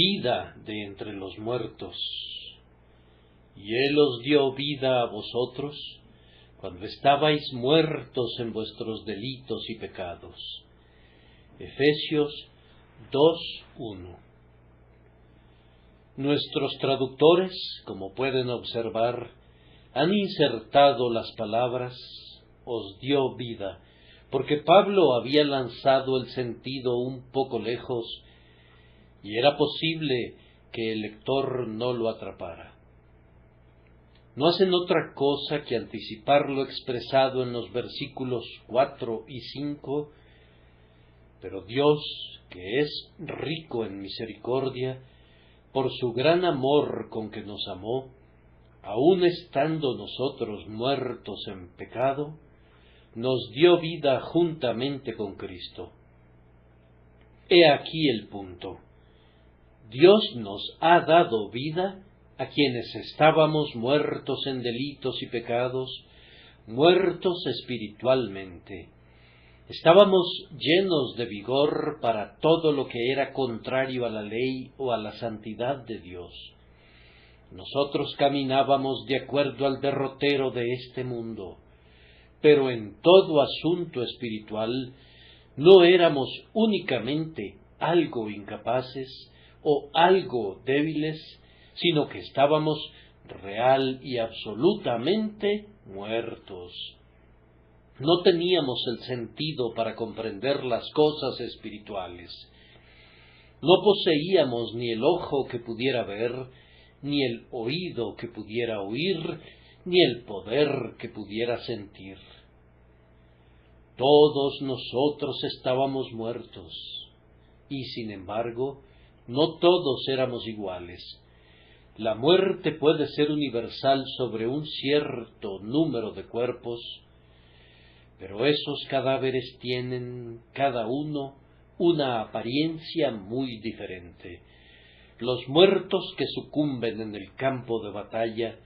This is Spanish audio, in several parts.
vida de entre los muertos, y Él os dio vida a vosotros, cuando estabais muertos en vuestros delitos y pecados. Efesios 2:1. Nuestros traductores, como pueden observar, han insertado las palabras «os dio vida», porque Pablo había lanzado el sentido un poco lejos y era posible que el lector no lo atrapara. No hacen otra cosa que anticipar lo expresado en los versículos 4 y 5, pero Dios, que es rico en misericordia, por su gran amor con que nos amó, aun estando nosotros muertos en pecado, nos dio vida juntamente con Cristo. He aquí el punto. Dios nos ha dado vida a quienes estábamos muertos en delitos y pecados, muertos espiritualmente. Estábamos llenos de vigor para todo lo que era contrario a la ley o a la santidad de Dios. Nosotros caminábamos de acuerdo al derrotero de este mundo, pero en todo asunto espiritual no éramos únicamente algo incapaces o algo débiles, sino que estábamos real y absolutamente muertos. No teníamos el sentido para comprender las cosas espirituales. No poseíamos ni el ojo que pudiera ver, ni el oído que pudiera oír, ni el poder que pudiera sentir. Todos nosotros estábamos muertos, y sin embargo, no todos éramos iguales. La muerte puede ser universal sobre un cierto número de cuerpos, pero esos cadáveres tienen, cada uno, una apariencia muy diferente. Los muertos que sucumben en el campo de batalla,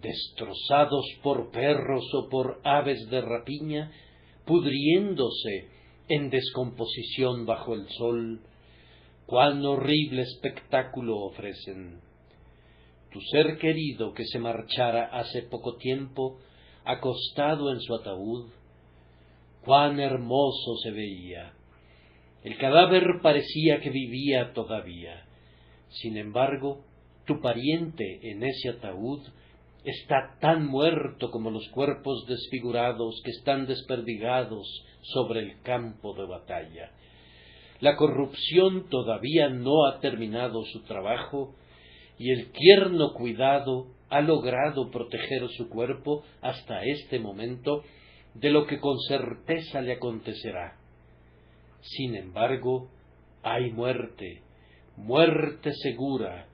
destrozados por perros o por aves de rapiña, pudriéndose en descomposición bajo el sol, cuán horrible espectáculo ofrecen. Tu ser querido que se marchara hace poco tiempo, acostado en su ataúd, cuán hermoso se veía. El cadáver parecía que vivía todavía. Sin embargo, tu pariente en ese ataúd está tan muerto como los cuerpos desfigurados que están desperdigados sobre el campo de batalla. La corrupción todavía no ha terminado su trabajo y el tierno cuidado ha logrado proteger su cuerpo hasta este momento de lo que con certeza le acontecerá. Sin embargo, hay muerte, muerte segura,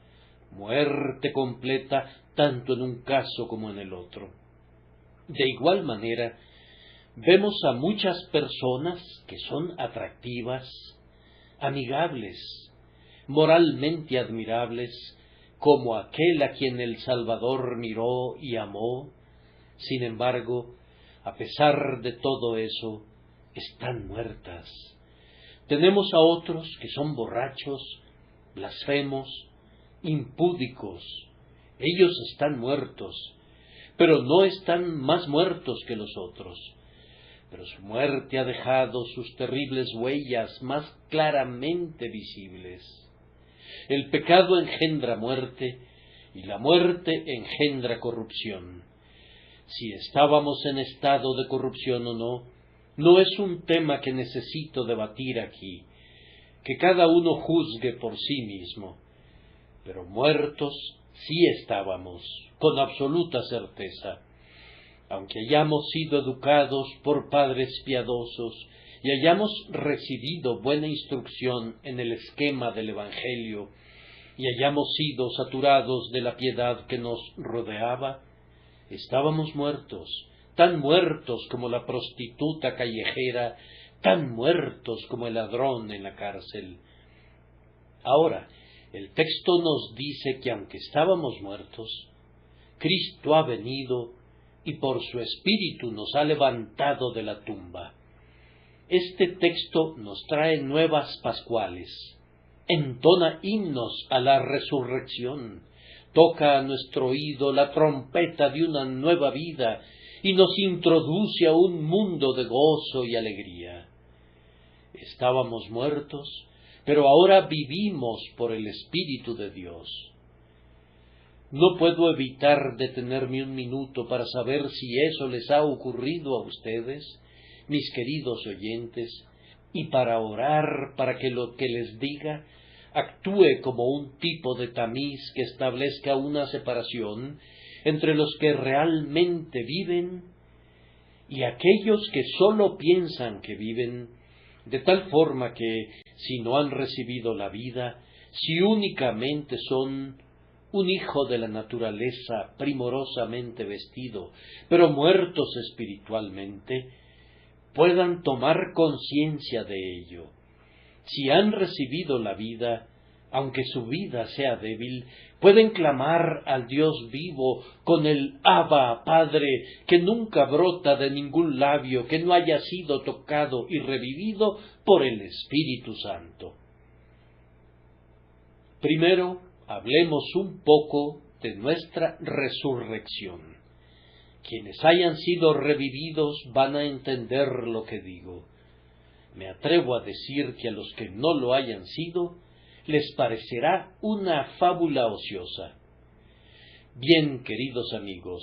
muerte completa, tanto en un caso como en el otro. De igual manera, vemos a muchas personas que son atractivas, amigables, moralmente admirables, como aquel a quien el Salvador miró y amó. Sin embargo, a pesar de todo eso, están muertas. Tenemos a otros que son borrachos, blasfemos, impúdicos. Ellos están muertos, pero no están más muertos que los otros. Pero su muerte ha dejado sus terribles huellas más claramente visibles. El pecado engendra muerte, y la muerte engendra corrupción. Si estábamos en estado de corrupción o no, no es un tema que necesito debatir aquí, que cada uno juzgue por sí mismo. Pero muertos sí estábamos, con absoluta certeza. Aunque hayamos sido educados por padres piadosos y hayamos recibido buena instrucción en el esquema del Evangelio y hayamos sido saturados de la piedad que nos rodeaba, estábamos muertos, tan muertos como la prostituta callejera, tan muertos como el ladrón en la cárcel. Ahora, el texto nos dice que aunque estábamos muertos, Cristo ha venido y por su Espíritu nos ha levantado de la tumba. Este texto nos trae nuevas pascuales. entona himnos a la resurrección, toca a nuestro oído la trompeta de una nueva vida y nos introduce a un mundo de gozo y alegría. Estábamos muertos, pero ahora vivimos por el Espíritu de Dios. No puedo evitar detenerme un minuto para saber si eso les ha ocurrido a ustedes, mis queridos oyentes, y para orar para que lo que les diga actúe como un tipo de tamiz que establezca una separación entre los que realmente viven y aquellos que sólo piensan que viven, de tal forma que, si no han recibido la vida, si únicamente son un hijo de la naturaleza primorosamente vestido, pero muertos espiritualmente, puedan tomar conciencia de ello. Si han recibido la vida, aunque su vida sea débil, pueden clamar al Dios vivo con el Abba, Padre, que nunca brota de ningún labio que no haya sido tocado y revivido por el Espíritu Santo. Primero, hablemos un poco de nuestra resurrección. Quienes hayan sido revividos van a entender lo que digo. Me atrevo a decir que a los que no lo hayan sido, les parecerá una fábula ociosa. Bien, queridos amigos,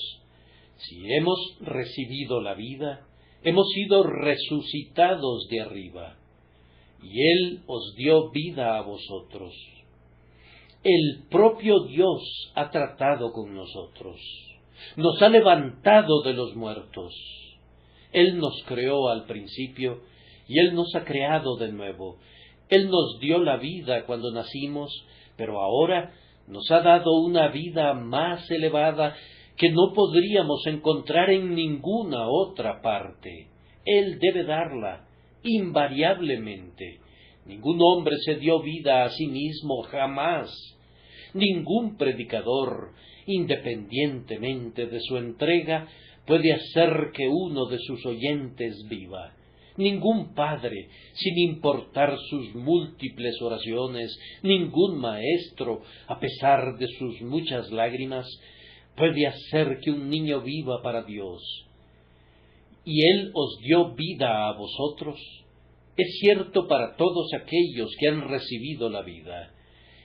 si hemos recibido la vida, hemos sido resucitados de arriba, y Él os dio vida a vosotros. El propio Dios ha tratado con nosotros, nos ha levantado de los muertos. Él nos creó al principio y Él nos ha creado de nuevo. Él nos dio la vida cuando nacimos, pero ahora nos ha dado una vida más elevada que no podríamos encontrar en ninguna otra parte. Él debe darla, invariablemente. Ningún hombre se dio vida a sí mismo jamás. Ningún predicador, independientemente de su entrega, puede hacer que uno de sus oyentes viva. Ningún padre, sin importar sus múltiples oraciones, ningún maestro, a pesar de sus muchas lágrimas, puede hacer que un niño viva para Dios. Y Él os dio vida a vosotros. Es cierto para todos aquellos que han recibido la vida.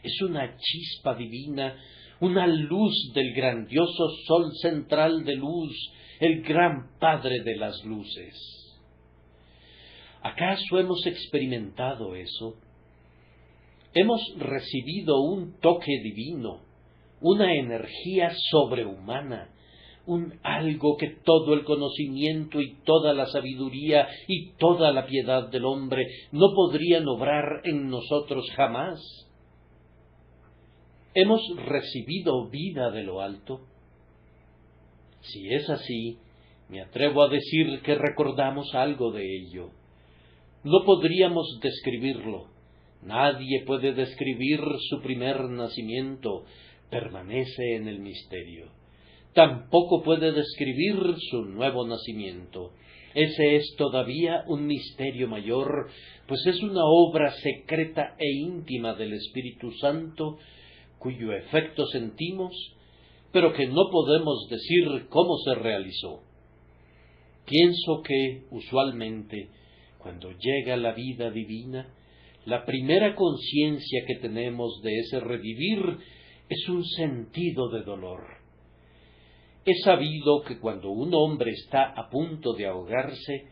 Es una chispa divina, una luz del grandioso sol central de luz, el gran Padre de las luces. ¿Acaso hemos experimentado eso? Hemos recibido un toque divino, una energía sobrehumana, un algo que todo el conocimiento y toda la sabiduría y toda la piedad del hombre no podrían obrar en nosotros jamás. ¿Hemos recibido vida de lo alto? Si es así, me atrevo a decir que recordamos algo de ello. No podríamos describirlo. Nadie puede describir su primer nacimiento. Permanece en el misterio. Tampoco puede describir su nuevo nacimiento. Ese es todavía un misterio mayor, pues es una obra secreta e íntima del Espíritu Santo, cuyo efecto sentimos, pero que no podemos decir cómo se realizó. Pienso que, usualmente, cuando llega la vida divina, la primera conciencia que tenemos de ese revivir es un sentido de dolor. Es sabido que cuando un hombre está a punto de ahogarse,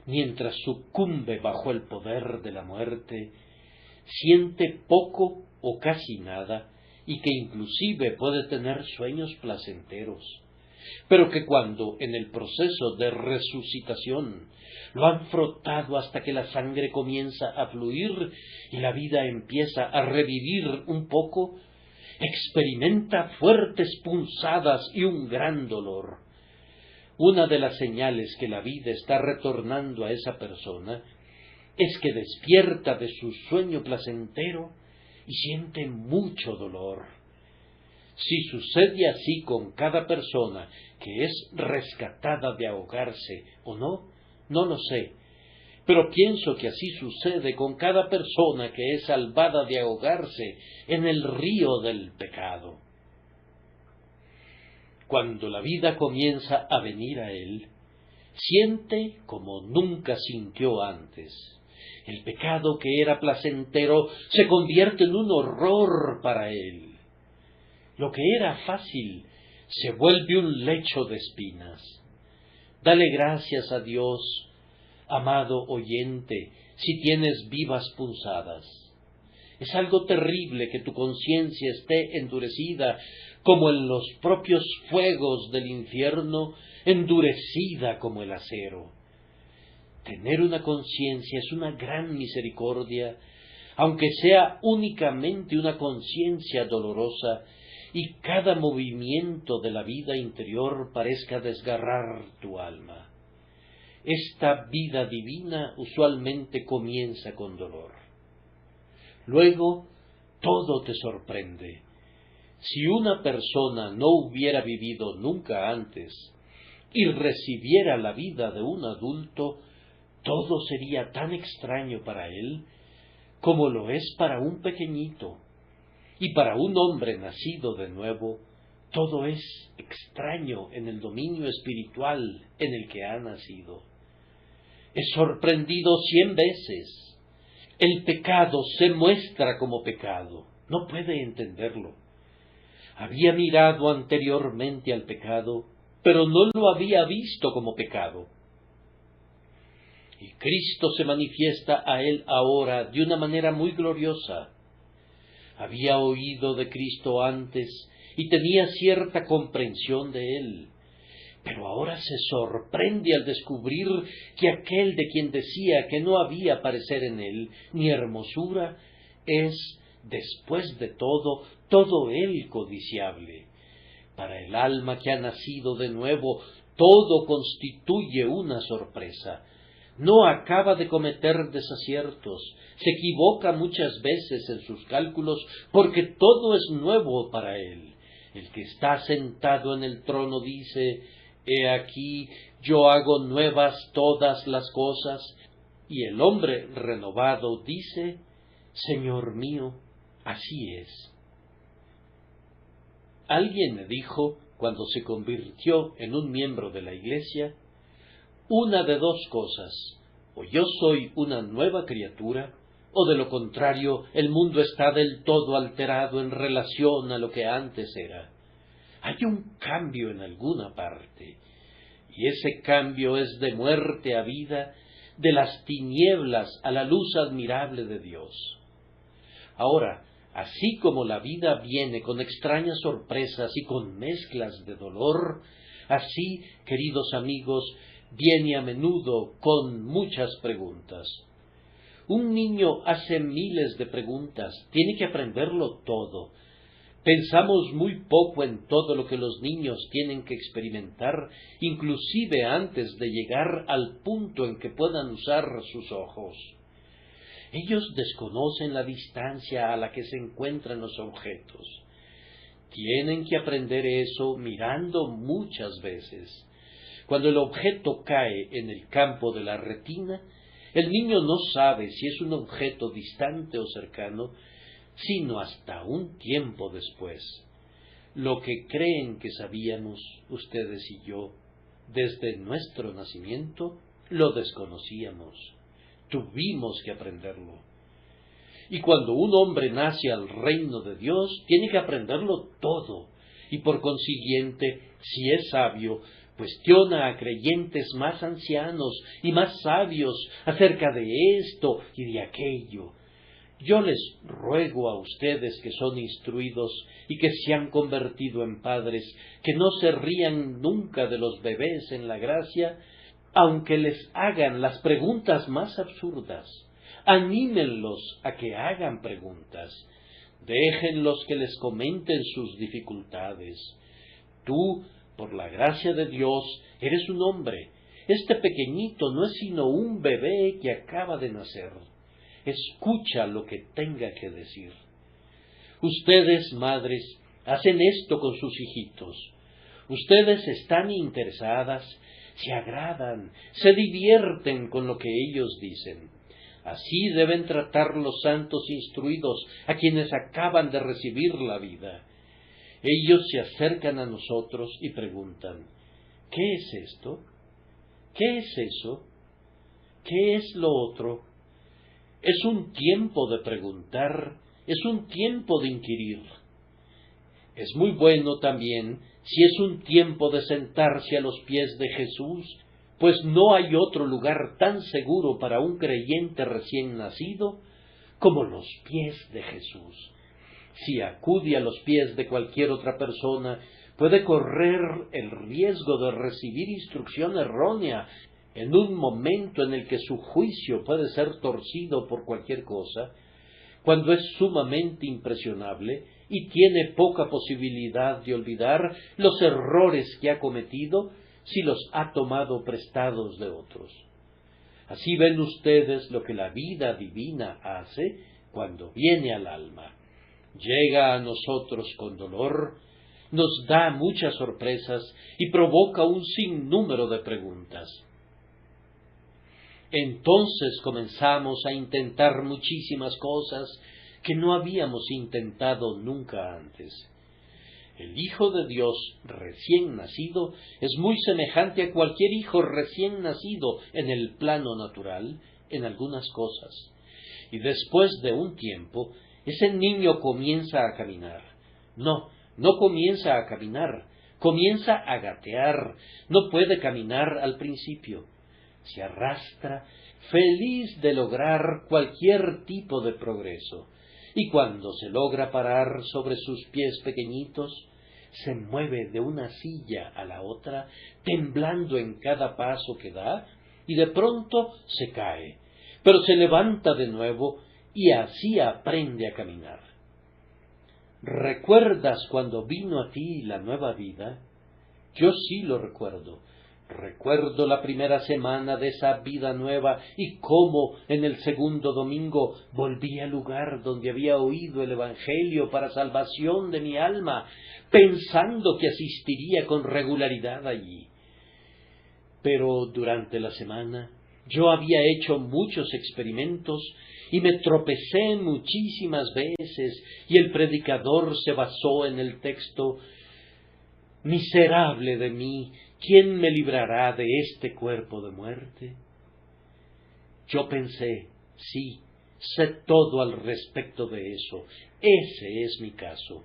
mientras sucumbe bajo el poder de la muerte, siente poco o casi nada, y que inclusive puede tener sueños placenteros, pero que cuando en el proceso de resucitación lo han frotado hasta que la sangre comienza a fluir y la vida empieza a revivir un poco, experimenta fuertes punzadas y un gran dolor. Una de las señales que la vida está retornando a esa persona es que despierta de su sueño placentero y siente mucho dolor. Si sucede así con cada persona que es rescatada de ahogarse o no, no lo sé, pero pienso que así sucede con cada persona que es salvada de ahogarse en el río del pecado. Cuando la vida comienza a venir a él, siente como nunca sintió antes. El pecado que era placentero se convierte en un horror para él. Lo que era fácil se vuelve un lecho de espinas. Dale gracias a Dios, amado oyente, si tienes vivas punzadas. Es algo terrible que tu conciencia esté endurecida, como en los propios fuegos del infierno, endurecida como el acero. Tener una conciencia es una gran misericordia, aunque sea únicamente una conciencia dolorosa, y cada movimiento de la vida interior parezca desgarrar tu alma. Esta vida divina usualmente comienza con dolor. Luego, todo te sorprende. Si una persona no hubiera vivido nunca antes y recibiera la vida de un adulto, todo sería tan extraño para él como lo es para un pequeñito. Y para un hombre nacido de nuevo, todo es extraño en el dominio espiritual en el que ha nacido. Es sorprendido 100 veces. El pecado se muestra como pecado. No puede entenderlo. Había mirado anteriormente al pecado, pero no lo había visto como pecado. Y Cristo se manifiesta a él ahora de una manera muy gloriosa. Había oído de Cristo antes y tenía cierta comprensión de él, pero ahora se sorprende al descubrir que aquel de quien decía que no había parecer en él ni hermosura es, después de todo él codiciable. Para el alma que ha nacido de nuevo, todo constituye una sorpresa. No acaba de cometer desaciertos, se equivoca muchas veces en sus cálculos, porque todo es nuevo para él. El que está sentado en el trono dice: «He aquí, yo hago nuevas todas las cosas». Y el hombre renovado dice: «Señor mío, así es». Alguien me dijo, cuando se convirtió en un miembro de la Iglesia, una de dos cosas: o yo soy una nueva criatura, o de lo contrario, el mundo está del todo alterado en relación a lo que antes era. Hay un cambio en alguna parte, y ese cambio es de muerte a vida, de las tinieblas a la luz admirable de Dios. Ahora, así como la vida viene con extrañas sorpresas y con mezclas de dolor, así, queridos amigos, viene a menudo con muchas preguntas. Un niño hace miles de preguntas, tiene que aprenderlo todo. Pensamos muy poco en todo lo que los niños tienen que experimentar, inclusive antes de llegar al punto en que puedan usar sus ojos. Ellos desconocen la distancia a la que se encuentran los objetos. Tienen que aprender eso mirando muchas veces. Cuando el objeto cae en el campo de la retina, el niño no sabe si es un objeto distante o cercano, sino hasta un tiempo después. Lo que creen que sabíamos, ustedes y yo, desde nuestro nacimiento, lo desconocíamos. Tuvimos que aprenderlo. Y cuando un hombre nace al reino de Dios, tiene que aprenderlo todo, y por consiguiente, si es sabio, cuestiona a creyentes más ancianos y más sabios acerca de esto y de aquello. Yo les ruego a ustedes que son instruidos y que se han convertido en padres, que no se rían nunca de los bebés en la gracia, aunque les hagan las preguntas más absurdas. Anímenlos a que hagan preguntas. Déjenlos que les comenten sus dificultades. Tú, por la gracia de Dios, eres un hombre. Este pequeñito no es sino un bebé que acaba de nacer. Escucha lo que tenga que decir. Ustedes, madres, hacen esto con sus hijitos. Ustedes están interesadas, se agradan, se divierten con lo que ellos dicen. Así deben tratar los santos instruidos, a quienes acaban de recibir la vida. Ellos se acercan a nosotros y preguntan: ¿qué es esto? ¿Qué es eso? ¿Qué es lo otro? Es un tiempo de preguntar, es un tiempo de inquirir. Es muy bueno también si es un tiempo de sentarse a los pies de Jesús, pues no hay otro lugar tan seguro para un creyente recién nacido como los pies de Jesús. Si acude a los pies de cualquier otra persona, puede correr el riesgo de recibir instrucción errónea en un momento en el que su juicio puede ser torcido por cualquier cosa, cuando es sumamente impresionable y tiene poca posibilidad de olvidar los errores que ha cometido si los ha tomado prestados de otros. Así ven ustedes lo que la vida divina hace cuando viene al alma. Llega a nosotros con dolor, nos da muchas sorpresas y provoca un sinnúmero de preguntas. Entonces comenzamos a intentar muchísimas cosas que no habíamos intentado nunca antes. El Hijo de Dios recién nacido es muy semejante a cualquier hijo recién nacido en el plano natural, en algunas cosas. Y después de un tiempo, ese niño comienza a caminar. No comienza a caminar, comienza a gatear. No puede caminar al principio. Se arrastra, feliz de lograr cualquier tipo de progreso. Y cuando se logra parar sobre sus pies pequeñitos, se mueve de una silla a la otra, temblando en cada paso que da, y de pronto se cae, pero se levanta de nuevo y así aprende a caminar. ¿Recuerdas cuando vino a ti la nueva vida? Yo sí lo recuerdo. Recuerdo la primera semana de esa vida nueva y cómo en el segundo domingo volví al lugar donde había oído el Evangelio para salvación de mi alma, pensando que asistiría con regularidad allí. Pero durante la semana yo había hecho muchos experimentos y me tropecé muchísimas veces, y el predicador se basó en el texto: «Miserable de mí, ¿quién me librará de este cuerpo de muerte?». Yo pensé: sí, sé todo al respecto de eso, ese es mi caso.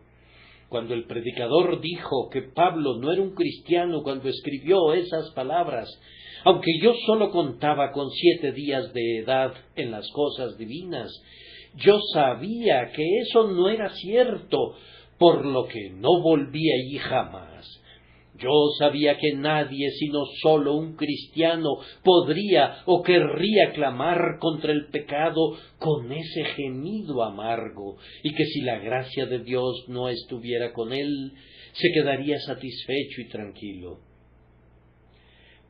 Cuando el predicador dijo que Pablo no era un cristiano cuando escribió esas palabras, aunque yo solo contaba con 7 días de edad en las cosas divinas, yo sabía que eso no era cierto, por lo que no volví allí jamás. Yo sabía que nadie sino solo un cristiano podría o querría clamar contra el pecado con ese gemido amargo, y que si la gracia de Dios no estuviera con él, se quedaría satisfecho y tranquilo.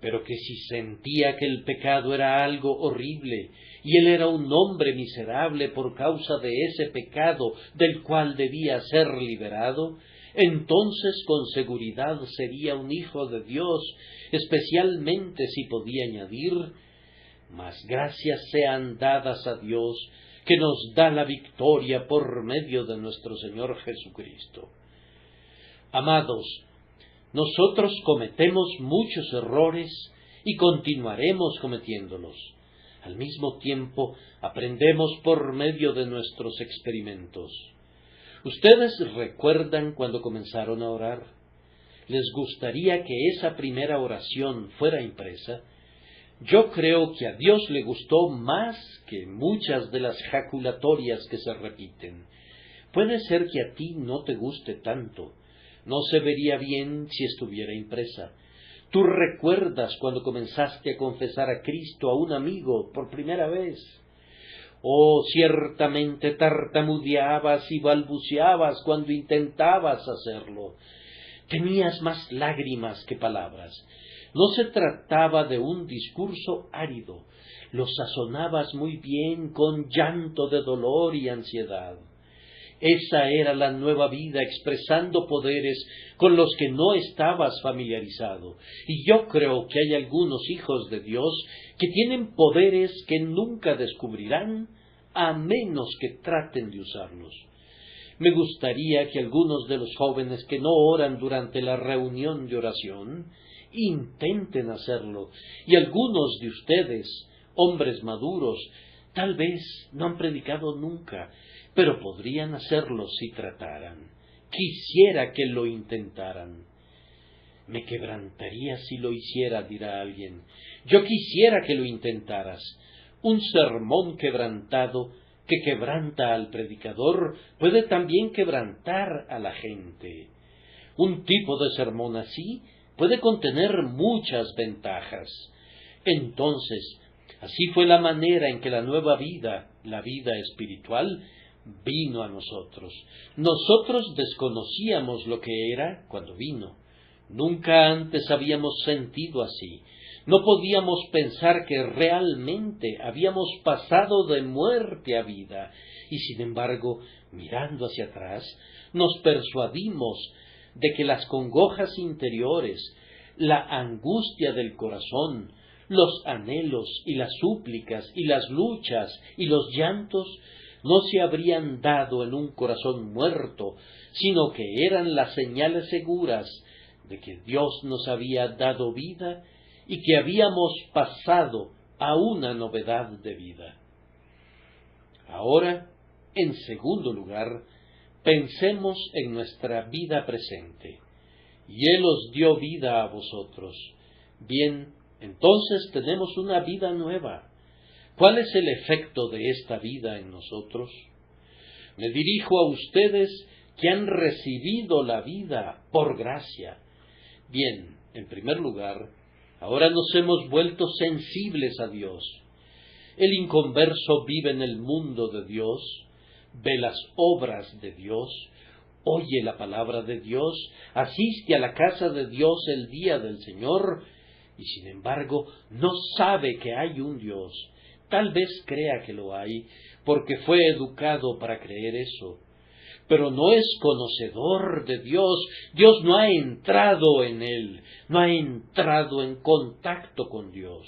Pero que si sentía que el pecado era algo horrible, y él era un hombre miserable por causa de ese pecado del cual debía ser liberado, entonces con seguridad sería un hijo de Dios, especialmente si podía añadir: «Mas gracias sean dadas a Dios, que nos da la victoria por medio de nuestro Señor Jesucristo». Amados, nosotros cometemos muchos errores y continuaremos cometiéndolos. Al mismo tiempo, aprendemos por medio de nuestros experimentos. ¿Ustedes recuerdan cuando comenzaron a orar? ¿Les gustaría que esa primera oración fuera impresa? Yo creo que a Dios le gustó más que muchas de las jaculatorias que se repiten. Puede ser que a ti no te guste tanto. No se vería bien si estuviera impresa. ¿Tú recuerdas cuando comenzaste a confesar a Cristo a un amigo por primera vez? Oh, ciertamente tartamudeabas y balbuceabas cuando intentabas hacerlo. Tenías más lágrimas que palabras. No se trataba de un discurso árido. Lo sazonabas muy bien con llanto de dolor y ansiedad. Esa era la nueva vida expresando poderes con los que no estabas familiarizado. Y yo creo que hay algunos hijos de Dios que tienen poderes que nunca descubrirán a menos que traten de usarlos. Me gustaría que algunos de los jóvenes que no oran durante la reunión de oración intenten hacerlo, y algunos de ustedes, hombres maduros, tal vez no han predicado nunca, pero podrían hacerlo si trataran. Quisiera que lo intentaran. Me quebrantaría si lo hiciera, dirá alguien. Yo quisiera que lo intentaras. Un sermón quebrantado que quebranta al predicador puede también quebrantar a la gente. Un tipo de sermón así puede contener muchas ventajas. Entonces, así fue la manera en que la nueva vida, la vida espiritual, vino a nosotros. Nosotros desconocíamos lo que era cuando vino. Nunca antes habíamos sentido así. No podíamos pensar que realmente habíamos pasado de muerte a vida, y sin embargo, mirando hacia atrás, nos persuadimos de que las congojas interiores, la angustia del corazón, los anhelos y las súplicas y las luchas y los llantos no se habrían dado en un corazón muerto, sino que eran las señales seguras de que Dios nos había dado vida y que habíamos pasado a una novedad de vida. Ahora, en segundo lugar, pensemos en nuestra vida presente. Y Él os dio vida a vosotros. Bien, entonces tenemos una vida nueva. ¿Cuál es el efecto de esta vida en nosotros? Me dirijo a ustedes que han recibido la vida por gracia. Bien, en primer lugar, ahora nos hemos vuelto sensibles a Dios. El inconverso vive en el mundo de Dios, ve las obras de Dios, oye la palabra de Dios, asiste a la casa de Dios el día del Señor, y sin embargo no sabe que hay un Dios. Tal vez crea que lo hay, porque fue educado para creer eso, pero no es conocedor de Dios. Dios no ha entrado en él, no ha entrado en contacto con Dios.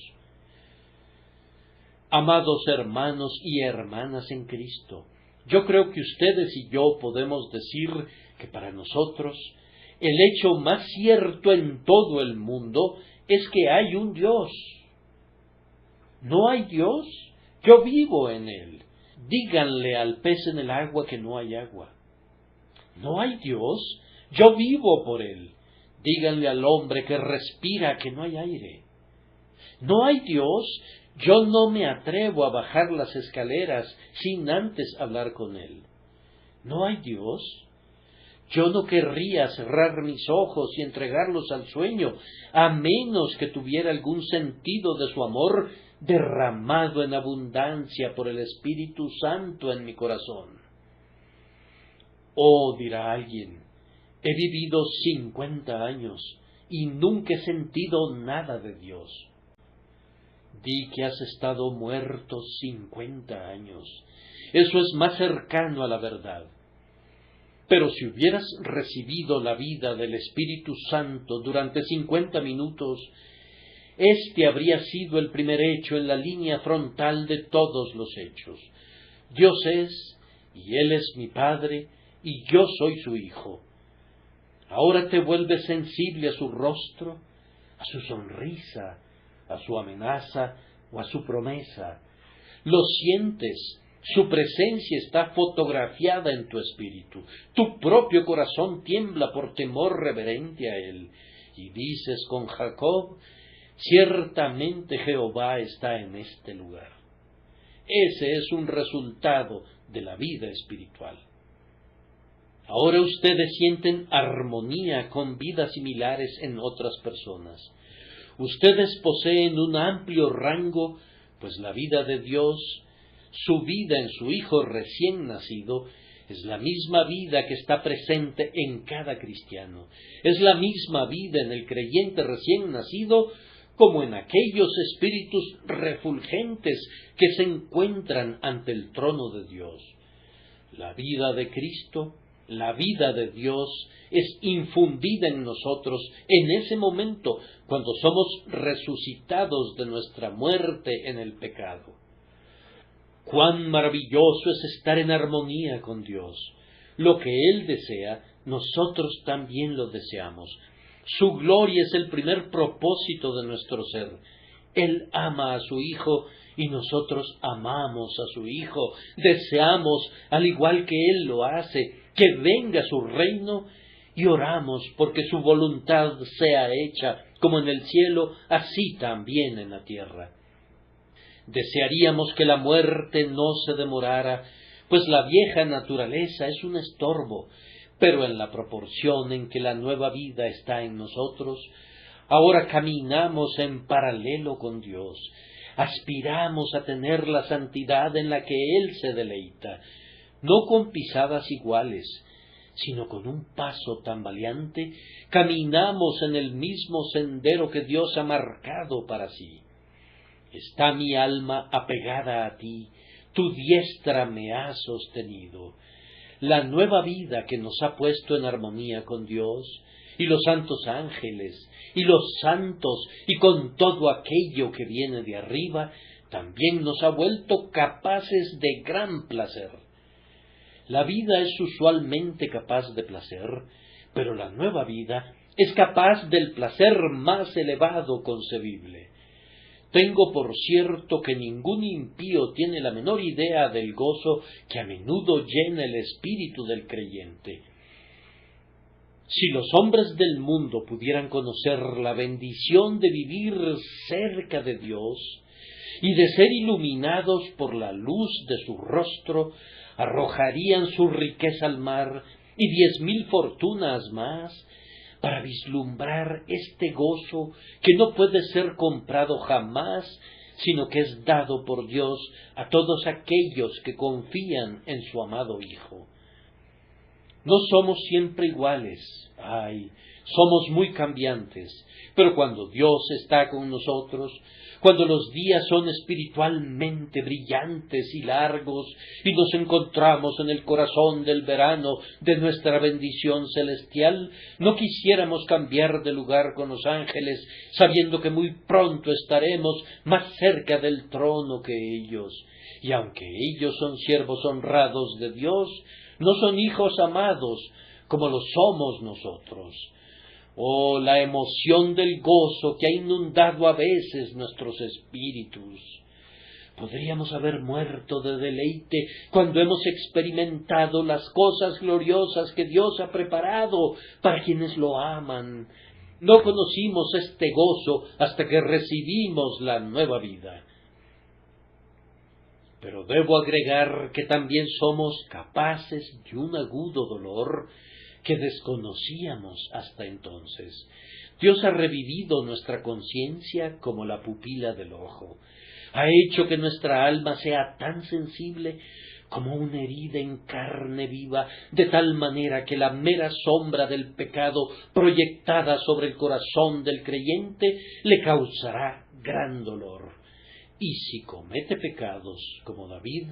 Amados hermanos y hermanas en Cristo, yo creo que ustedes y yo podemos decir que para nosotros el hecho más cierto en todo el mundo es que hay un Dios. ¿No hay Dios? Yo vivo en él. Díganle al pez en el agua que no hay agua. ¿No hay Dios? Yo vivo por él. Díganle al hombre que respira que no hay aire. ¿No hay Dios? Yo no me atrevo a bajar las escaleras sin antes hablar con él. ¿No hay Dios? Yo no querría cerrar mis ojos y entregarlos al sueño, a menos que tuviera algún sentido de su amor derramado en abundancia por el Espíritu Santo en mi corazón. Oh, dirá alguien, he vivido 50 años y nunca he sentido nada de Dios. Di que has estado muerto 50 años. Eso es más cercano a la verdad. Pero si hubieras recibido la vida del Espíritu Santo durante 50 minutos, este habría sido el primer hecho en la línea frontal de todos los hechos. Dios es, y Él es mi Padre, y yo soy su Hijo. Ahora te vuelves sensible a su rostro, a su sonrisa, a su amenaza o a su promesa. Lo sientes, su presencia está fotografiada en tu espíritu. Tu propio corazón tiembla por temor reverente a Él. Y dices con Jacob, ciertamente Jehová está en este lugar. Ese es un resultado de la vida espiritual. Ahora ustedes sienten armonía con vidas similares en otras personas. Ustedes poseen un amplio rango, pues la vida de Dios, su vida en su Hijo recién nacido, es la misma vida que está presente en cada cristiano. Es la misma vida en el creyente recién nacido como en aquellos espíritus refulgentes que se encuentran ante el trono de Dios. La vida de Cristo, la vida de Dios, es infundida en nosotros en ese momento, cuando somos resucitados de nuestra muerte en el pecado. Cuán maravilloso es estar en armonía con Dios. Lo que Él desea, nosotros también lo deseamos. Su gloria es el primer propósito de nuestro ser. Él ama a su Hijo y nosotros amamos a su Hijo. Deseamos, al igual que Él lo hace, que venga su reino y oramos porque su voluntad sea hecha como en el cielo, así también en la tierra. Desearíamos que la muerte no se demorara, pues la vieja naturaleza es un estorbo, pero en la proporción en que la nueva vida está en nosotros, ahora caminamos en paralelo con Dios, aspiramos a tener la santidad en la que Él se deleita, no con pisadas iguales, sino con un paso tambaleante, caminamos en el mismo sendero que Dios ha marcado para sí. Está mi alma apegada a ti, tu diestra me ha sostenido. La nueva vida que nos ha puesto en armonía con Dios, y los santos ángeles, y los santos, y con todo aquello que viene de arriba, también nos ha vuelto capaces de gran placer. La vida es usualmente capaz de placer, pero la nueva vida es capaz del placer más elevado concebible. Tengo por cierto que ningún impío tiene la menor idea del gozo que a menudo llena el espíritu del creyente. Si los hombres del mundo pudieran conocer la bendición de vivir cerca de Dios y de ser iluminados por la luz de su rostro, arrojarían su riqueza al mar y 10,000 fortunas más, para vislumbrar este gozo que no puede ser comprado jamás, sino que es dado por Dios a todos aquellos que confían en su amado Hijo. No somos siempre iguales, somos muy cambiantes, pero cuando Dios está con nosotros, cuando los días son espiritualmente brillantes y largos y nos encontramos en el corazón del verano de nuestra bendición celestial, no quisiéramos cambiar de lugar con los ángeles, sabiendo que muy pronto estaremos más cerca del trono que ellos. Y aunque ellos son siervos honrados de Dios, no son hijos amados como lo somos nosotros. Oh, la emoción del gozo que ha inundado a veces nuestros espíritus. Podríamos haber muerto de deleite cuando hemos experimentado las cosas gloriosas que Dios ha preparado para quienes lo aman. No conocimos este gozo hasta que recibimos la nueva vida. Pero debo agregar que también somos capaces de un agudo dolor que desconocíamos hasta entonces. Dios ha revivido nuestra conciencia como la pupila del ojo. Ha hecho que nuestra alma sea tan sensible como una herida en carne viva, de tal manera que la mera sombra del pecado proyectada sobre el corazón del creyente le causará gran dolor. Y si comete pecados como David,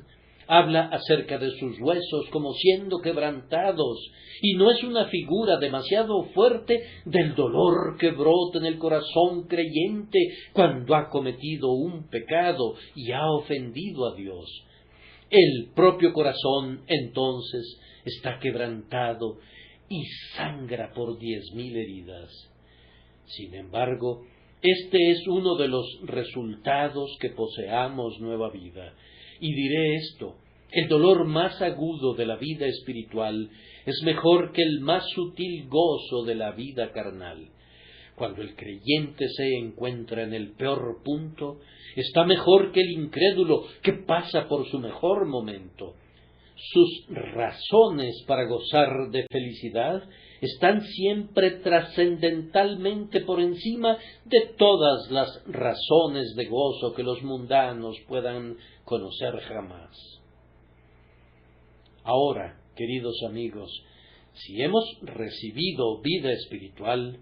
habla acerca de sus huesos como siendo quebrantados, y no es una figura demasiado fuerte del dolor que brota en el corazón creyente cuando ha cometido un pecado y ha ofendido a Dios. El propio corazón entonces está quebrantado y sangra por 10,000 heridas. Sin embargo, este es uno de los resultados que poseamos nueva vida. Y diré esto: el dolor más agudo de la vida espiritual es mejor que el más sutil gozo de la vida carnal. Cuando el creyente se encuentra en el peor punto, está mejor que el incrédulo que pasa por su mejor momento. Sus razones para gozar de felicidad están siempre trascendentalmente por encima de todas las razones de gozo que los mundanos puedan conocer jamás. Ahora, queridos amigos, si hemos recibido vida espiritual,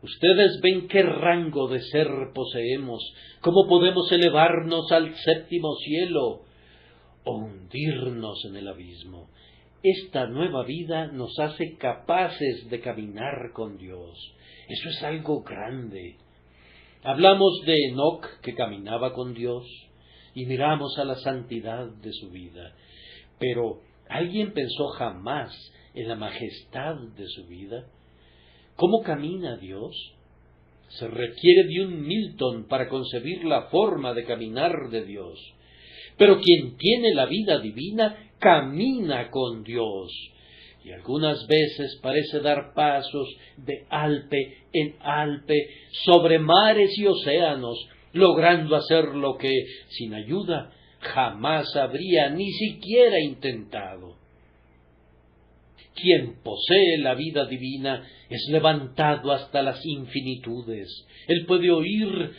ustedes ven qué rango de ser poseemos, cómo podemos elevarnos al séptimo cielo o hundirnos en el abismo. esta nueva vida nos hace capaces de caminar con Dios. Eso es algo grande. Hablamos de Enoc, que caminaba con Dios, y miramos a la santidad de su vida. Pero, ¿alguien pensó jamás en la majestad de su vida? ¿Cómo camina Dios? Se requiere de un Milton para concebir la forma de caminar de Dios. Pero quien tiene la vida divina, camina con Dios. Y algunas veces parece dar pasos de alpe en alpe, sobre mares y océanos, logrando hacer lo que, sin ayuda, jamás habría ni siquiera intentado. Quien posee la vida divina es levantado hasta las infinitudes. Él puede oír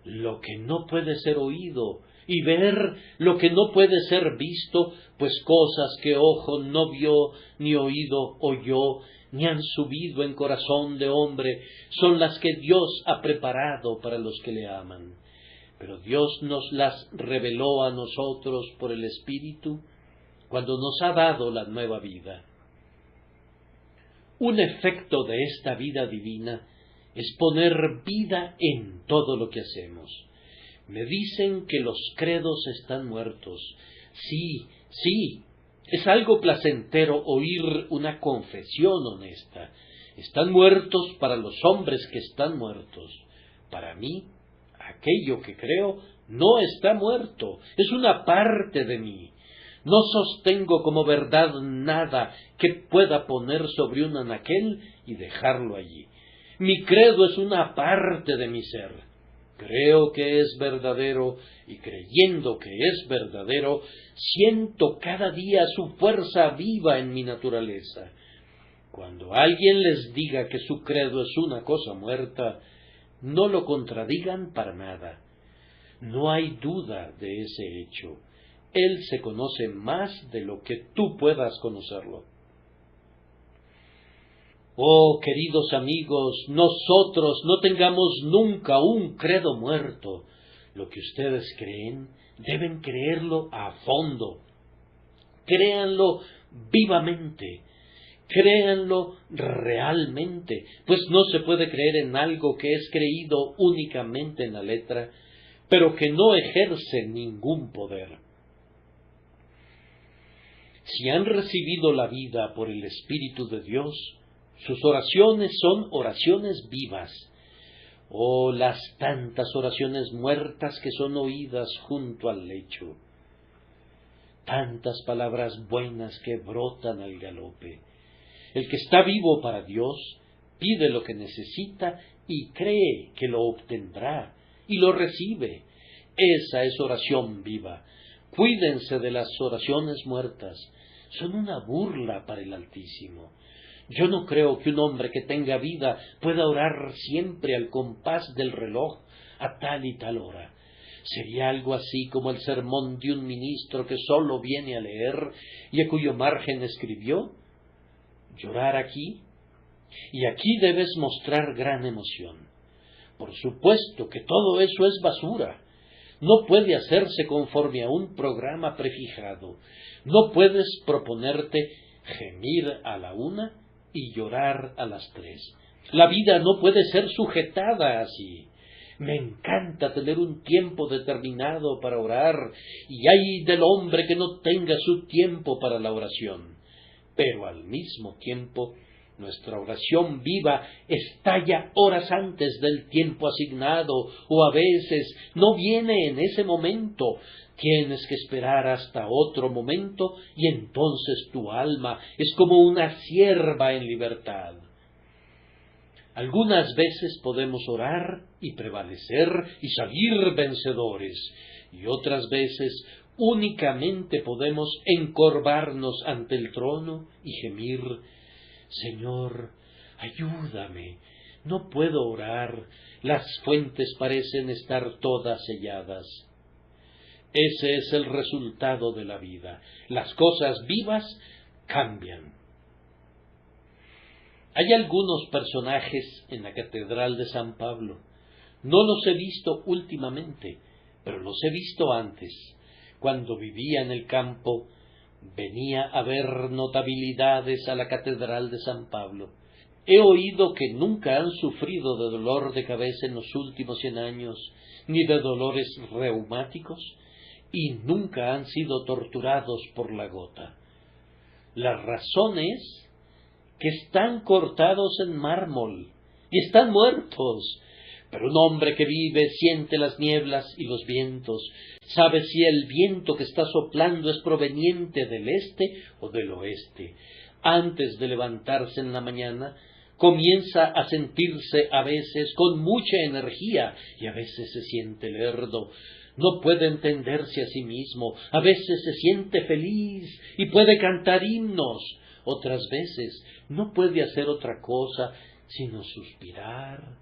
lo que no puede ser oído y ver lo que no puede ser visto, pues cosas que ojo no vio, ni oído oyó, ni han subido en corazón de hombre, son las que Dios ha preparado para los que le aman. Pero Dios nos las reveló a nosotros por el Espíritu, cuando nos ha dado la nueva vida. Un efecto de esta vida divina es poner vida en todo lo que hacemos. Me dicen que los credos están muertos. Sí, es algo placentero oír una confesión honesta. Están muertos para los hombres que están muertos. Para mí, aquello que creo no está muerto, es una parte de mí. No sostengo como verdad nada que pueda poner sobre un anaquel y dejarlo allí. Mi credo es una parte de mi ser. Creo que es verdadero, y creyendo que es verdadero, siento cada día su fuerza viva en mi naturaleza. Cuando alguien les diga que su credo es una cosa muerta, no lo contradigan para nada. No hay duda de ese hecho. Él se conoce más de lo que tú puedas conocerlo. Oh, queridos amigos, nosotros no tengamos nunca un credo muerto. Lo que ustedes creen, deben creerlo a fondo. Créanlo vivamente. Créanlo realmente, pues no se puede creer en algo que es creído únicamente en la letra, pero que no ejerce ningún poder. Si han recibido la vida por el Espíritu de Dios, sus oraciones son oraciones vivas. Oh, las tantas oraciones muertas que son oídas junto al lecho. Tantas palabras buenas que brotan al galope. El que está vivo para Dios pide lo que necesita y cree que lo obtendrá y lo recibe. Esa es oración viva. Cuídense de las oraciones muertas. Son una burla para el Altísimo. Yo no creo que un hombre que tenga vida pueda orar siempre al compás del reloj a tal y tal hora. Sería algo así como el sermón de un ministro que sólo viene a leer y a cuyo margen escribió: llorar aquí, y aquí debes mostrar gran emoción. Por supuesto que todo eso es basura. No puede hacerse conforme a un programa prefijado. No puedes proponerte gemir a la 1 y llorar a las 3. La vida no puede ser sujetada así. Me encanta tener un tiempo determinado para orar, y ay del hombre que no tenga su tiempo para la oración. Pero al mismo tiempo, nuestra oración viva estalla horas antes del tiempo asignado, o a veces no viene en ese momento. Tienes que esperar hasta otro momento, y entonces tu alma es como una sierva en libertad. Algunas veces podemos orar y prevalecer y salir vencedores, y otras veces únicamente podemos encorvarnos ante el trono y gemir: Señor, ayúdame, no puedo orar, las fuentes parecen estar todas selladas. Ese es el resultado de la vida. Las cosas vivas cambian. Hay algunos personajes en la Catedral de San Pablo. No los he visto últimamente, pero los he visto antes. Cuando vivía en el campo, Venía a ver notabilidades a la Catedral de San Pablo. He oído que nunca han sufrido de dolor de cabeza en los últimos 100 años, ni de dolores reumáticos, y nunca han sido torturados por la gota. La razón es que están cortados en mármol y están muertos. Pero un hombre que vive siente las nieblas y los vientos, sabe si el viento que está soplando es proveniente del este o del oeste. Antes de levantarse en la mañana, comienza a sentirse a veces con mucha energía y a veces se siente lerdo. No puede entenderse a sí mismo, a veces se siente feliz y puede cantar himnos. Otras veces no puede hacer otra cosa sino suspirar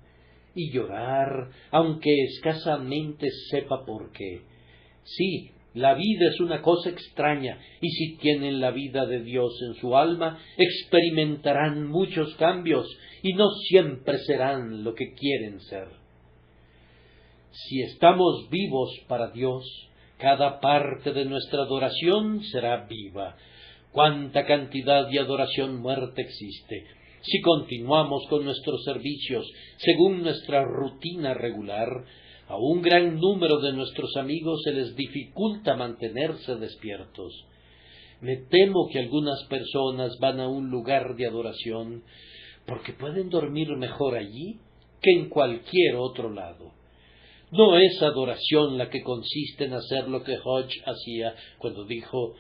y llorar, aunque escasamente sepa por qué. Sí, la vida es una cosa extraña, y si tienen la vida de Dios en su alma, experimentarán muchos cambios, y no siempre serán lo que quieren ser. Si estamos vivos para Dios, cada parte de nuestra adoración será viva. ¿Cuánta cantidad de adoración muerta existe? Si continuamos con nuestros servicios según nuestra rutina regular, a un gran número de nuestros amigos se les dificulta mantenerse despiertos. Me temo que algunas personas van a un lugar de adoración porque pueden dormir mejor allí que en cualquier otro lado. No es adoración la que consiste en hacer lo que Hodge hacía cuando dijo: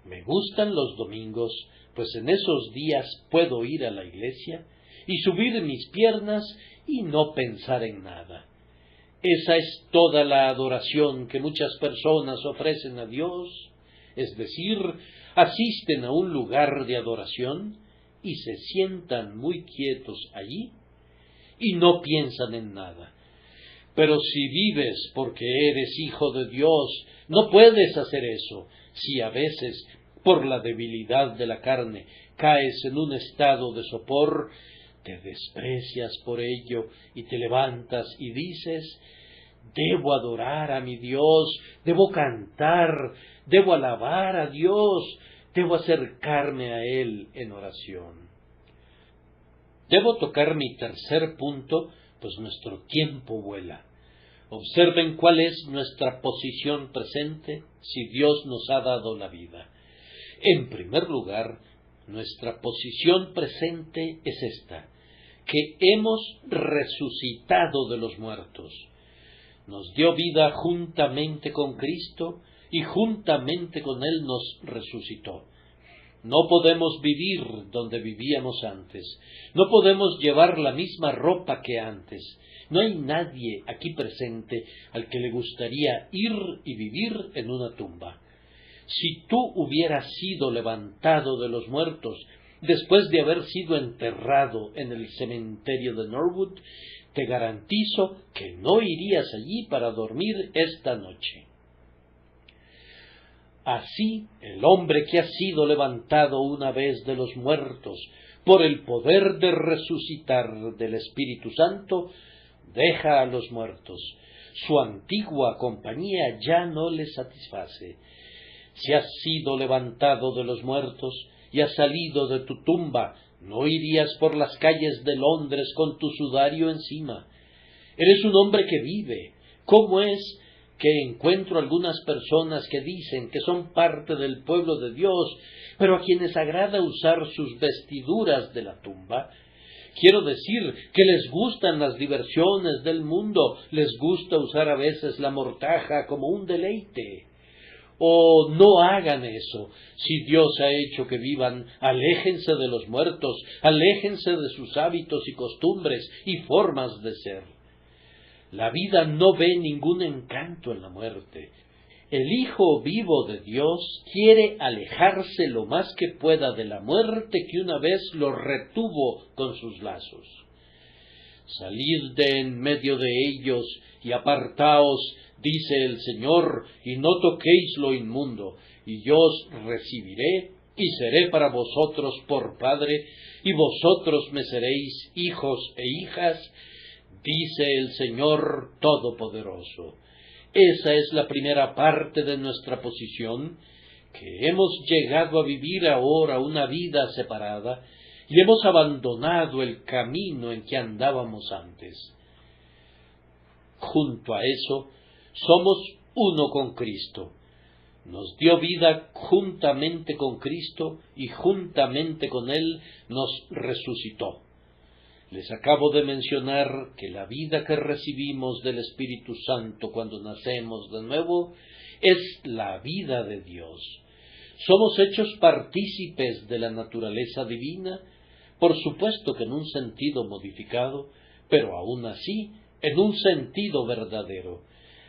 «Me gustan los domingos, pues en esos días puedo ir a la iglesia y subir mis piernas y no pensar en nada». Esa es toda la adoración que muchas personas ofrecen a Dios, es decir, asisten a un lugar de adoración y se sientan muy quietos allí y no piensan en nada. Pero si vives porque eres hijo de Dios, no puedes hacer eso. Si a veces, por la debilidad de la carne, caes en un estado de sopor, te desprecias por ello y te levantas y dices: «Debo adorar a mi Dios, debo cantar, debo alabar a Dios, debo acercarme a Él en oración». Debo tocar mi tercer punto, pues nuestro tiempo vuela. Observen cuál es nuestra posición presente si Dios nos ha dado la vida. En primer lugar, nuestra posición presente es esta: que hemos resucitado de los muertos. Nos dio vida juntamente con Cristo y juntamente con Él nos resucitó. No podemos vivir donde vivíamos antes, no podemos llevar la misma ropa que antes. No hay nadie aquí presente al que le gustaría ir y vivir en una tumba. Si tú hubieras sido levantado de los muertos después de haber sido enterrado en el cementerio de Norwood, te garantizo que no irías allí para dormir esta noche. Así, el hombre que ha sido levantado una vez de los muertos por el poder de resucitar del Espíritu Santo, deja a los muertos. Su antigua compañía ya no le satisface. Si has sido levantado de los muertos y has salido de tu tumba, no irías por las calles de Londres con tu sudario encima. Eres un hombre que vive. ¿Cómo es que encuentro algunas personas que dicen que son parte del pueblo de Dios, pero a quienes agrada usar sus vestiduras de la tumba? Quiero decir que les gustan las diversiones del mundo, les gusta usar a veces la mortaja como un deleite. Oh, no hagan eso. Si Dios ha hecho que vivan, aléjense de los muertos, aléjense de sus hábitos y costumbres y formas de ser. La vida no ve ningún encanto en la muerte. El Hijo vivo de Dios quiere alejarse lo más que pueda de la muerte que una vez lo retuvo con sus lazos. Salid de en medio de ellos y apartaos, dice el Señor, y no toquéis lo inmundo, y yo os recibiré, y seré para vosotros por Padre, y vosotros me seréis hijos e hijas, dice el Señor Todopoderoso. Esa es la primera parte de nuestra posición, que hemos llegado a vivir ahora una vida separada y hemos abandonado el camino en que andábamos antes. Junto a eso, somos uno con Cristo. Nos dio vida juntamente con Cristo y juntamente con Él nos resucitó. Les acabo de mencionar que la vida que recibimos del Espíritu Santo cuando nacemos de nuevo es la vida de Dios. Somos hechos partícipes de la naturaleza divina, por supuesto que en un sentido modificado, pero aún así en un sentido verdadero.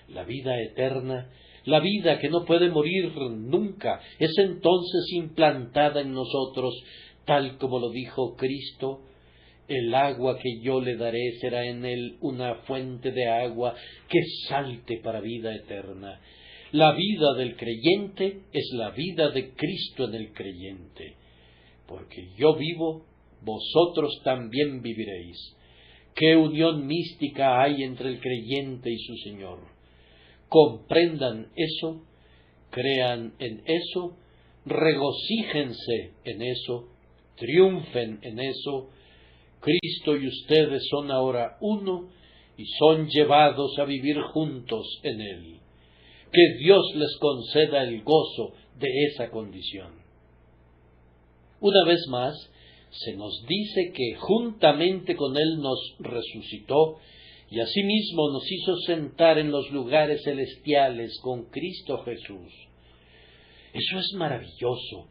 La vida eterna, la vida que no puede morir nunca, es entonces implantada en nosotros, tal como lo dijo Cristo: el agua que yo le daré será en él una fuente de agua que salte para vida eterna. La vida del creyente es la vida de Cristo en el creyente. Porque yo vivo, vosotros también viviréis. ¿Qué unión mística hay entre el creyente y su Señor? Comprendan eso, crean en eso, regocíjense en eso, triunfen en eso. Cristo y ustedes son ahora uno y son llevados a vivir juntos en Él. Que Dios les conceda el gozo de esa condición. Una vez más, se nos dice que juntamente con Él nos resucitó y asimismo nos hizo sentar en los lugares celestiales con Cristo Jesús. Eso es maravilloso.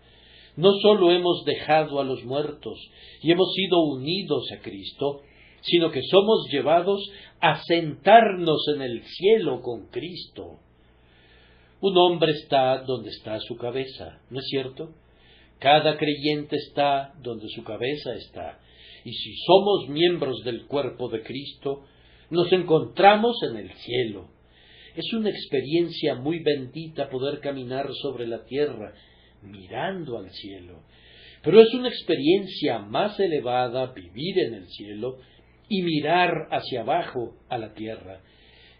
No solo hemos dejado a los muertos y hemos sido unidos a Cristo, sino que somos llevados a sentarnos en el cielo con Cristo. Un hombre está donde está su cabeza, ¿no es cierto? Cada creyente está donde su cabeza está. Y si somos miembros del cuerpo de Cristo, nos encontramos en el cielo. Es una experiencia muy bendita poder caminar sobre la tierra, mirando al cielo. Pero es una experiencia más elevada vivir en el cielo y mirar hacia abajo a la tierra.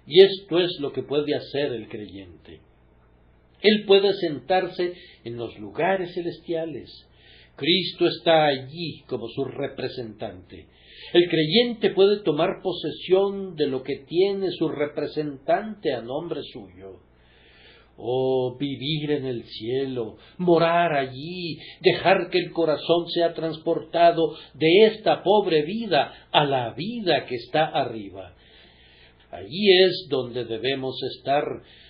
Y esto es lo que puede hacer el creyente. Él puede sentarse en los lugares celestiales. Cristo está allí como su representante. El creyente puede tomar posesión de lo que tiene su representante a nombre suyo. Oh, vivir en el cielo, morar allí, dejar que el corazón sea transportado de esta pobre vida a la vida que está arriba. Allí es donde debemos estar,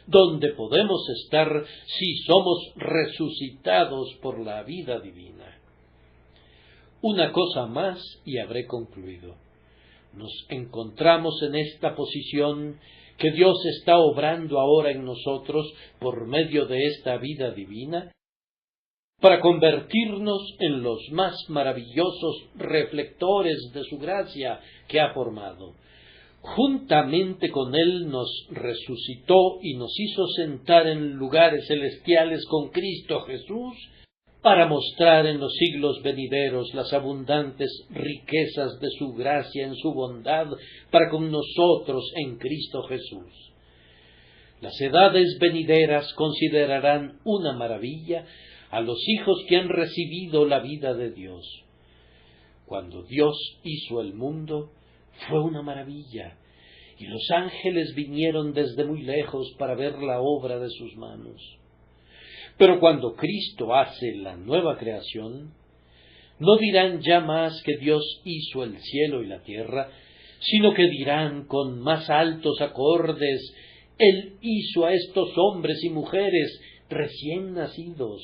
donde podemos estar si somos resucitados por la vida divina. Una cosa más y habré concluido. Nos encontramos en esta posición que Dios está obrando ahora en nosotros por medio de esta vida divina, para convertirnos en los más maravillosos reflectores de su gracia que ha formado. Juntamente con Él nos resucitó y nos hizo sentar en lugares celestiales con Cristo Jesús, para mostrar en los siglos venideros las abundantes riquezas de su gracia en su bondad para con nosotros en Cristo Jesús. Las edades venideras considerarán una maravilla a los hijos que han recibido la vida de Dios. Cuando Dios hizo el mundo, fue una maravilla, y los ángeles vinieron desde muy lejos para ver la obra de sus manos. Pero cuando Cristo hace la nueva creación, no dirán ya más que Dios hizo el cielo y la tierra, sino que dirán con más altos acordes: Él hizo a estos hombres y mujeres recién nacidos,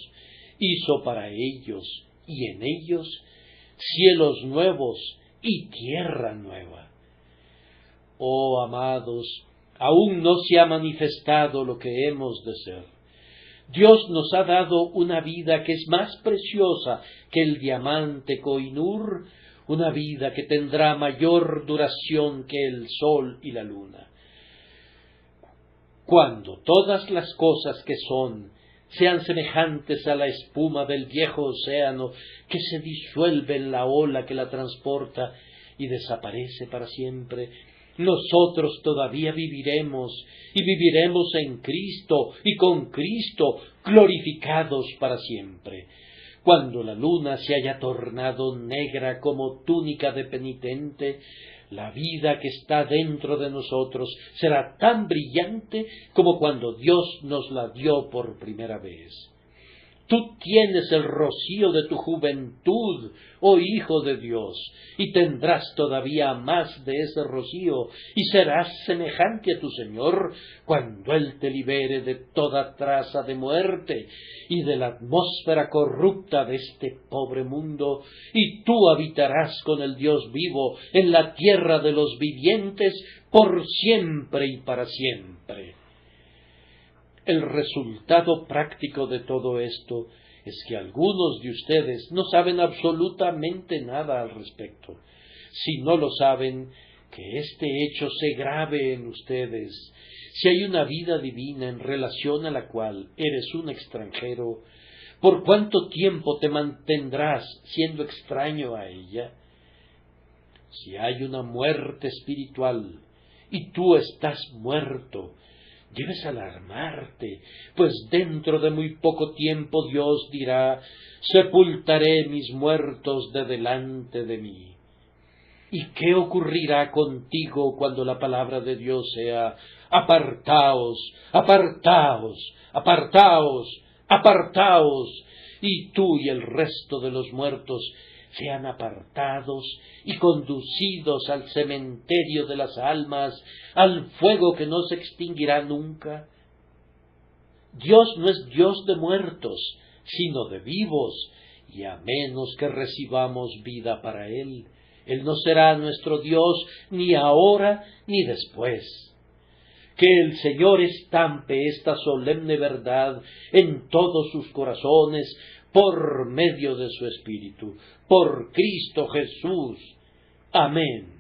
hizo para ellos y en ellos cielos nuevos y tierra nueva. Oh amados, aún no se ha manifestado lo que hemos de ser. Dios nos ha dado una vida que es más preciosa que el diamante Koh-i-Noor, una vida que tendrá mayor duración que el sol y la luna. Cuando todas las cosas que son sean semejantes a la espuma del viejo océano que se disuelve en la ola que la transporta y desaparece para siempre, nosotros todavía viviremos, y viviremos en Cristo y con Cristo, glorificados para siempre. Cuando la luna se haya tornado negra como túnica de penitente, la vida que está dentro de nosotros será tan brillante como cuando Dios nos la dio por primera vez. Tú tienes el rocío de tu juventud, oh Hijo de Dios, y tendrás todavía más de ese rocío, y serás semejante a tu Señor cuando Él te libere de toda traza de muerte y de la atmósfera corrupta de este pobre mundo, y tú habitarás con el Dios vivo en la tierra de los vivientes por siempre y para siempre. El resultado práctico de todo esto es que algunos de ustedes no saben absolutamente nada al respecto. Si no lo saben, que este hecho se grabe en ustedes. Si hay una vida divina en relación a la cual eres un extranjero, ¿por cuánto tiempo te mantendrás siendo extraño a ella? Si hay una muerte espiritual y tú estás muerto, debes alarmarte, pues dentro de muy poco tiempo Dios dirá: sepultaré mis muertos de delante de mí. ¿Y qué ocurrirá contigo cuando la palabra de Dios sea: apartaos, apartaos, apartaos, apartaos, y tú y el resto de los muertos sean apartados y conducidos al cementerio de las almas, al fuego que no se extinguirá nunca? Dios no es Dios de muertos, sino de vivos, y a menos que recibamos vida para Él, Él no será nuestro Dios ni ahora ni después. Que el Señor estampe esta solemne verdad en todos sus corazones por medio de su Espíritu, por Cristo Jesús. Amén.